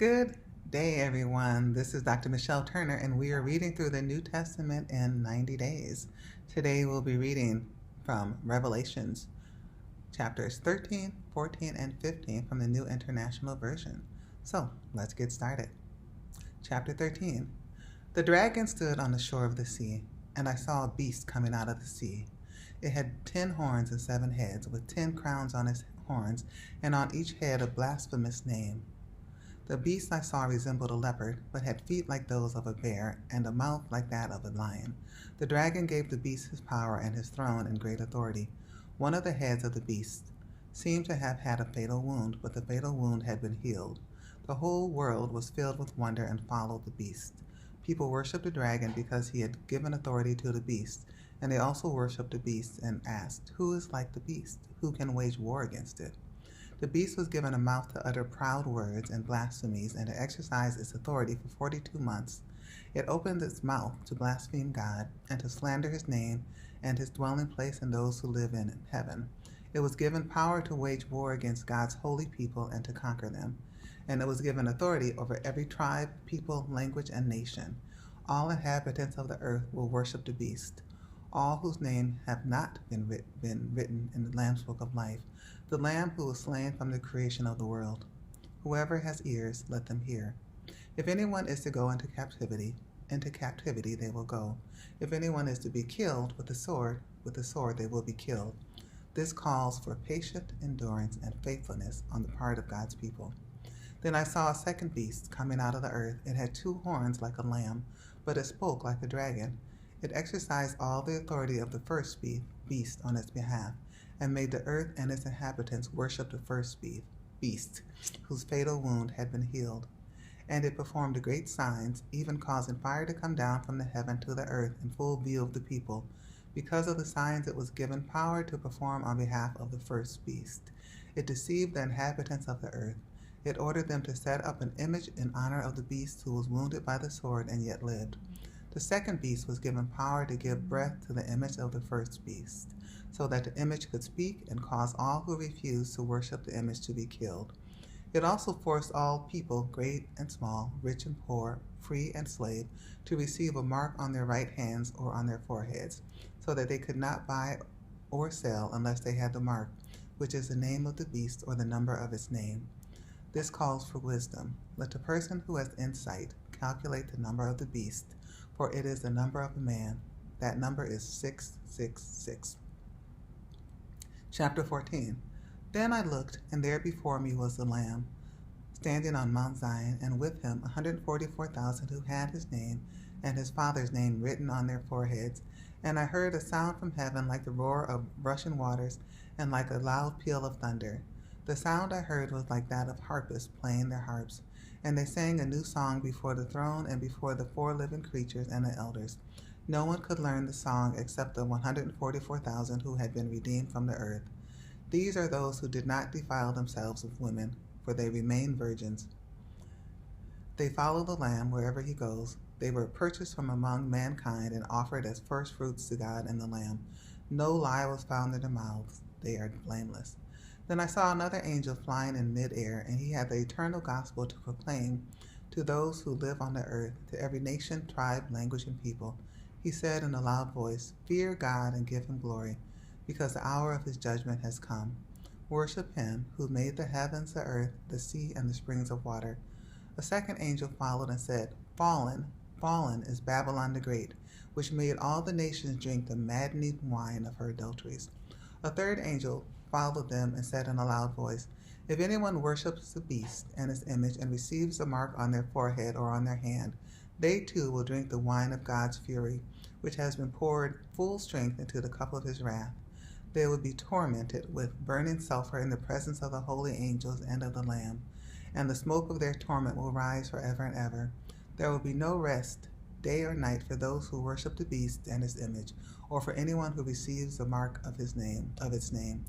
Good day, everyone. This is Dr. Michele Turner, and we are reading through the New Testament in 90 days. Today, we'll be reading from Revelations, chapters 13, 14, and 15 from the New International Version. So, let's get started. Chapter 13. The dragon stood on the shore of the sea, and I saw a beast coming out of the sea. It had 10 horns and 7 heads, with 10 crowns on its horns, and on each head a blasphemous name. The beast I saw resembled a leopard, but had feet like those of a bear, and a mouth like that of a lion. The dragon gave the beast his power and his throne and great authority. One of the heads of the beast seemed to have had a fatal wound, but the fatal wound had been healed. The whole world was filled with wonder and followed the beast. People worshipped the dragon because he had given authority to the beast, and they also worshipped the beast and asked, "Who is like the beast? Who can wage war against it?" The beast was given a mouth to utter proud words and blasphemies and to exercise its authority for 42 months. It opened its mouth to blaspheme God and to slander his name and his dwelling place and those who live in heaven. It was given power to wage war against God's holy people and to conquer them. And it was given authority over every tribe, people, language, and nation. All inhabitants of the earth will worship the beast, all whose names have not been written in the Lamb's Book of Life, the Lamb who was slain from the creation of the world. Whoever has ears, let them hear. If anyone is to go into captivity they will go. If anyone is to be killed with the sword they will be killed. This calls for patient endurance and faithfulness on the part of God's people. Then I saw a second beast coming out of the earth. It had 2 horns like a lamb, but it spoke like a dragon. It exercised all the authority of the first beast on its behalf, and made the earth and its inhabitants worship the first beast, whose fatal wound had been healed. And it performed great signs, even causing fire to come down from the heaven to the earth in full view of the people. Because of the signs it was given power to perform on behalf of the first beast. It deceived the inhabitants of the earth. It ordered them to set up an image in honor of the beast who was wounded by the sword and yet lived. The second beast was given power to give breath to the image of the first beast, so that the image could speak and cause all who refused to worship the image to be killed. It also forced all people, great and small, rich and poor, free and slave, to receive a mark on their right hands or on their foreheads, so that they could not buy or sell unless they had the mark, which is the name of the beast or the number of its name. This calls for wisdom. Let the person who has insight calculate the number of the beast, for it is the number of a man. That number is 666. Chapter 14. Then I looked, and there before me was the Lamb, standing on Mount Zion, and with him 144,000 who had his name and his Father's name written on their foreheads. And I heard a sound from heaven like the roar of rushing waters and like a loud peal of thunder. The sound I heard was like that of harpists playing their harps, and they sang a new song before the throne and before the 4 living creatures and the elders. No one could learn the song except the 144,000 who had been redeemed from the earth. These are those who did not defile themselves with women, for they remain virgins. They follow the Lamb wherever he goes. They were purchased from among mankind and offered as first fruits to God and the Lamb. No lie was found in their mouths. They are blameless. Then I saw another angel flying in mid-air, and he had the eternal gospel to proclaim to those who live on the earth, to every nation, tribe, language, and people. He said in a loud voice, "Fear God and give him glory, because the hour of his judgment has come. Worship him who made the heavens, the earth, the sea, and the springs of water." A second angel followed and said, "Fallen, fallen is Babylon the Great, which made all the nations drink the maddening wine of her adulteries." A third angel followed them and said in a loud voice, "If anyone worships the beast and his image and receives a mark on their forehead or on their hand, they too will drink the wine of God's fury, which has been poured full strength into the cup of his wrath. They will be tormented with burning sulfur in the presence of the holy angels and of the Lamb, and the smoke of their torment will rise forever and ever. There will be no rest, day or night, for those who worship the beast and his image, or for anyone who receives the mark of its name.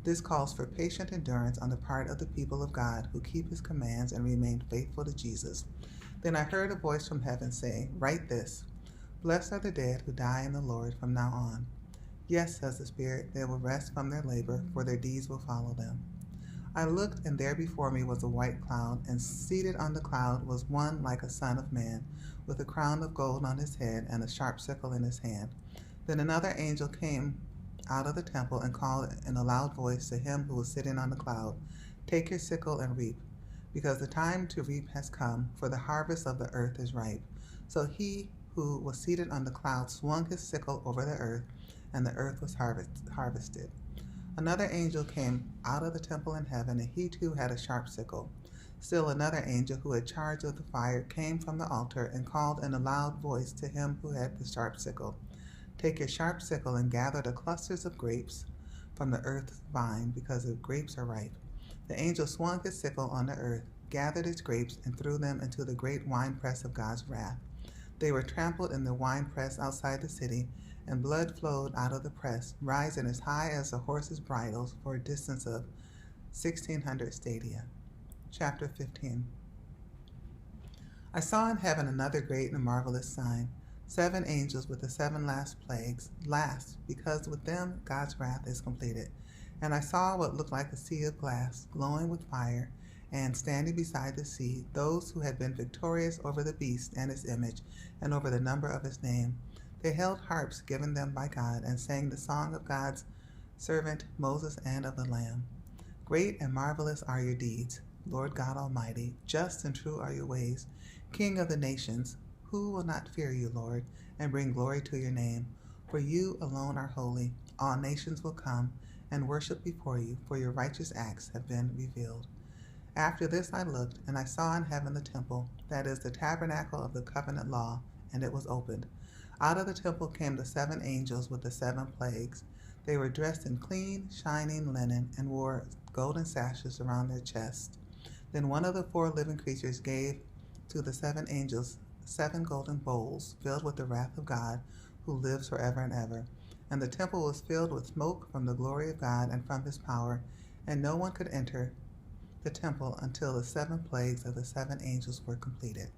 This calls for patient endurance on the part of the people of God who keep his commands and remain faithful to Jesus. Then I heard a voice from heaven say, "Write this: Blessed are the dead who die in the Lord from now on." Yes, says the Spirit, they will rest from their labor, for their deeds will follow them. I looked, and there before me was a white cloud, and seated on the cloud was one like a son of man, with a crown of gold on his head and a sharp sickle in his hand. Then another angel came out of the temple and called in a loud voice to him who was sitting on the cloud, "Take your sickle and reap, because the time to reap has come, for the harvest of the earth is ripe." So he who was seated on the cloud swung his sickle over the earth, and the earth was harvested. Another angel came out of the temple in heaven, and he too had a sharp sickle. Still another angel who had charge of the fire came from the altar and called in a loud voice to him who had the sharp sickle, "Take your sharp sickle and gather the clusters of grapes from the earth's vine, because the grapes are ripe." The angel swung his sickle on the earth, gathered its grapes, and threw them into the great winepress of God's wrath. They were trampled in the winepress outside the city, and blood flowed out of the press, rising as high as the horses' bridles for a distance of 1,600 stadia. Chapter 15. I saw in heaven another great and marvelous sign, 7 angels with the 7 last plagues, because with them God's wrath is completed. And I saw what looked like a sea of glass, glowing with fire, and standing beside the sea, those who had been victorious over the beast and his image, and over the number of his name. They held harps given them by God, and sang the song of God's servant Moses and of the Lamb. Great and marvelous are your deeds, Lord God Almighty. Just and true are your ways, King of the nations. Who will not fear you, Lord, and bring glory to your name? For you alone are holy. All nations will come and worship before you, for your righteous acts have been revealed. After this I looked, and I saw in heaven the temple, that is, the tabernacle of the covenant law, and it was opened. Out of the temple came the 7 angels with the 7 plagues. They were dressed in clean, shining linen, and wore golden sashes around their chests. Then one of the 4 living creatures gave to the 7 angels 7 golden bowls filled with the wrath of God, who lives forever and ever. And the temple was filled with smoke from the glory of God and from his power, and no one could enter the temple until the 7 plagues of the 7 angels were completed.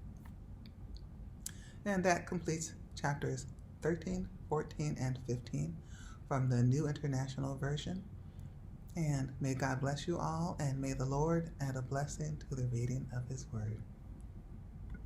And that completes chapters 13, 14, and 15 from the New International Version. And may God bless you all, and may the Lord add a blessing to the reading of his word.